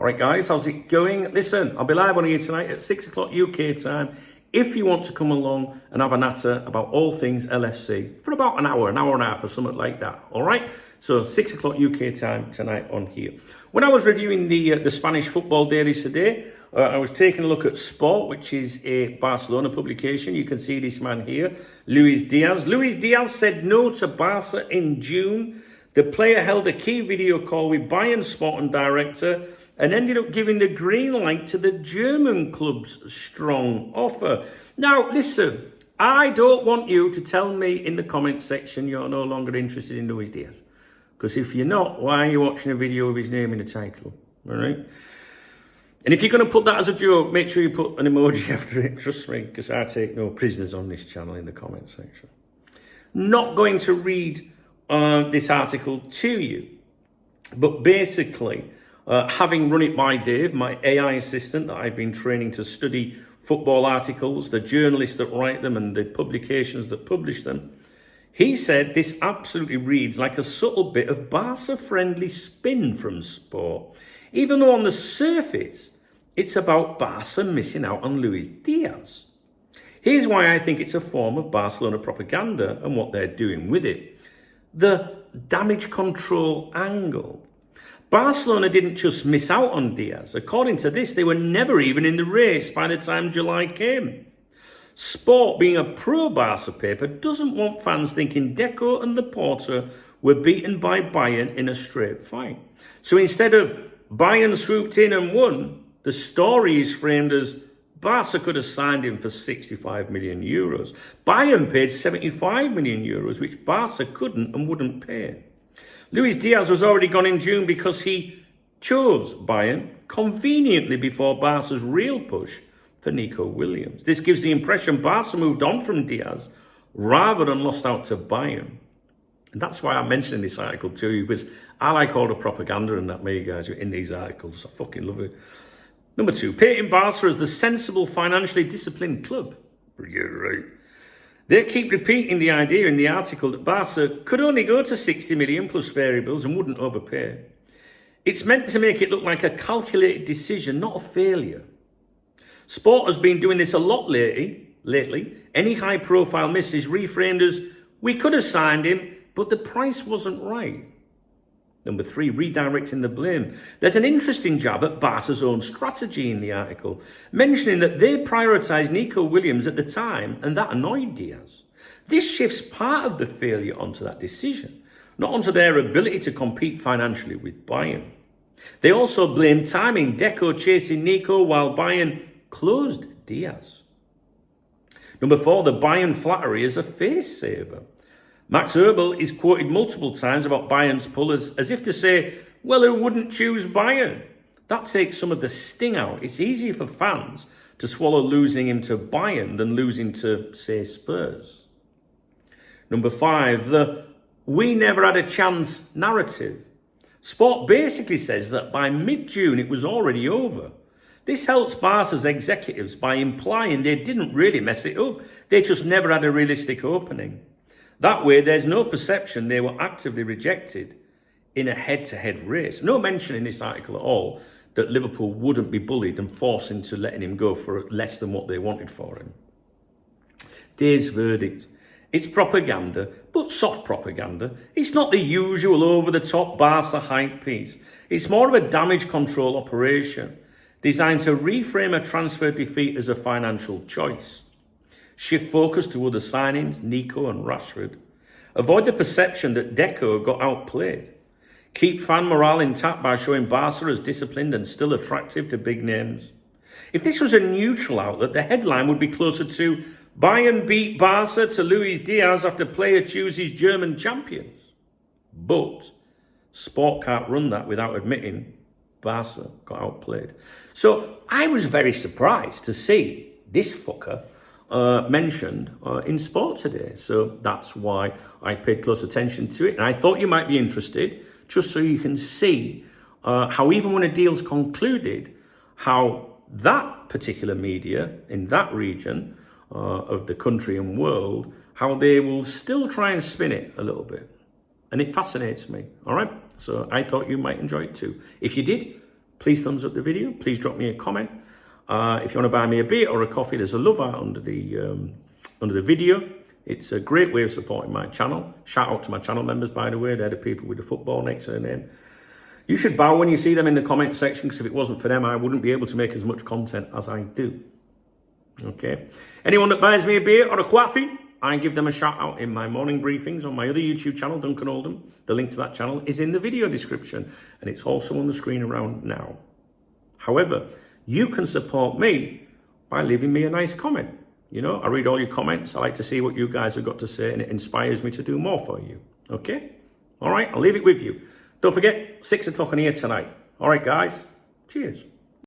Right, guys, how's it going? Listen, I'll be live on here tonight at 6 o'clock UK time. If you want to come along and have a natter about all things LFC for about an hour and a half or something like that, all right? So 6 o'clock UK time tonight on here. When I was reviewing the Spanish football dailies today, I was taking a look at Sport, which is a Barcelona publication. You can see this man here, Luis Díaz. Luis Díaz said no to Barça in June. The player held a key video call with Bayern Sporting director and ended up giving the green light to the German club's strong offer. Now, listen, I don't want you to tell me in the comment section you're no longer interested in Luis Díaz. Because if you're not, why are you watching a video with his name in the title? All right? And if you're going to put that as a joke, make sure you put an emoji after it. Trust me, because I take no prisoners on this channel in the comment section. Not going to read this article to you. But basically, having run it by Dave, my AI assistant that I've been training to study football articles, the journalists that write them and the publications that publish them, he said this absolutely reads like a subtle bit of Barca-friendly spin from Sport, even though on the surface, it's about Barca missing out on Luis Díaz. Here's why I think it's a form of Barcelona propaganda and what they're doing with it. The damage control angle. Barcelona didn't just miss out on Díaz. According to this, they were never even in the race by the time July came. Sport, being a pro-Barca paper, doesn't want fans thinking Deco and Laporta were beaten by Bayern in a straight fight. So instead of Bayern swooped in and won, the story is framed as Barca could have signed him for 65 million euros. Bayern paid 75 million euros, which Barca couldn't and wouldn't pay. Luis Díaz was already gone in June because he chose Bayern conveniently before Barca's real push for Nico Williams. This gives the impression Barca moved on from Díaz rather than lost out to Bayern. And that's why I mentioned this article to you, because I like all the propaganda and that me guys in these articles. I fucking love it. Number 2, painting Barca as the sensible, financially disciplined club. Yeah, right. They keep repeating the idea in the article that Barca could only go to 60 million plus variables and wouldn't overpay. It's meant to make it look like a calculated decision, not a failure. Sport has been doing this a lot lately. Any high-profile miss is reframed as, we could have signed him, but the price wasn't right. Number 3, redirecting the blame. There's an interesting jab at Barca's own strategy in the article, mentioning that they prioritised Nico Williams at the time and that annoyed Díaz. This shifts part of the failure onto that decision, not onto their ability to compete financially with Bayern. They also blame timing, Deco chasing Nico while Bayern closed Díaz. Number 4, the Bayern flattery as a face saver. Max Eberl is quoted multiple times about Bayern's pull as if to say, well, who wouldn't choose Bayern? That takes some of the sting out. It's easier for fans to swallow losing him to Bayern than losing to, say, Spurs. Number 5, the we never had a chance narrative. Sport basically says that by mid-June it was already over. This helps Barca's executives by implying they didn't really mess it up. They just never had a realistic opening. That way, there's no perception they were actively rejected in a head-to-head race. No mention in this article at all that Liverpool wouldn't be bullied and forced into letting him go for less than what they wanted for him. Dave's verdict. It's propaganda, but soft propaganda. It's not the usual over-the-top Barca hype piece. It's more of a damage control operation designed to reframe a transfer defeat as a financial choice. Shift focus to other signings, Nico and Rashford. Avoid the perception that Deco got outplayed. Keep fan morale intact by showing Barca as disciplined and still attractive to big names. If this was a neutral outlet, the headline would be closer to Bayern beat Barca to Luis Díaz after player chooses German champions. But Sport can't run that without admitting Barca got outplayed. So I was very surprised to see this fucker mentioned in Sport today. So that's why I paid close attention to it. And I thought you might be interested, just so you can see how even when a deal's concluded, how that particular media in that region of the country and world, how they will still try and spin it a little bit. And it fascinates me, all right? So I thought you might enjoy it too. If you did, please thumbs up the video. Please drop me a comment. If you want to buy me a beer or a coffee, there's a love art under the video. It's a great way of supporting my channel. Shout out to my channel members, by the way. They're the people with the football next to their name. You should bow when you see them in the comment section, because if it wasn't for them, I wouldn't be able to make as much content as I do. Okay? Anyone that buys me a beer or a coffee, I give them a shout out in my morning briefings on my other YouTube channel, Duncan Oldham. The link to that channel is in the video description, and it's also on the screen around now. However, you can support me by leaving me a nice comment. You know, I read all your comments. I like to see what you guys have got to say, and it inspires me to do more for you. Okay? All right, I'll leave it with you. Don't forget, 6 o'clock on here tonight. All right, guys. Cheers.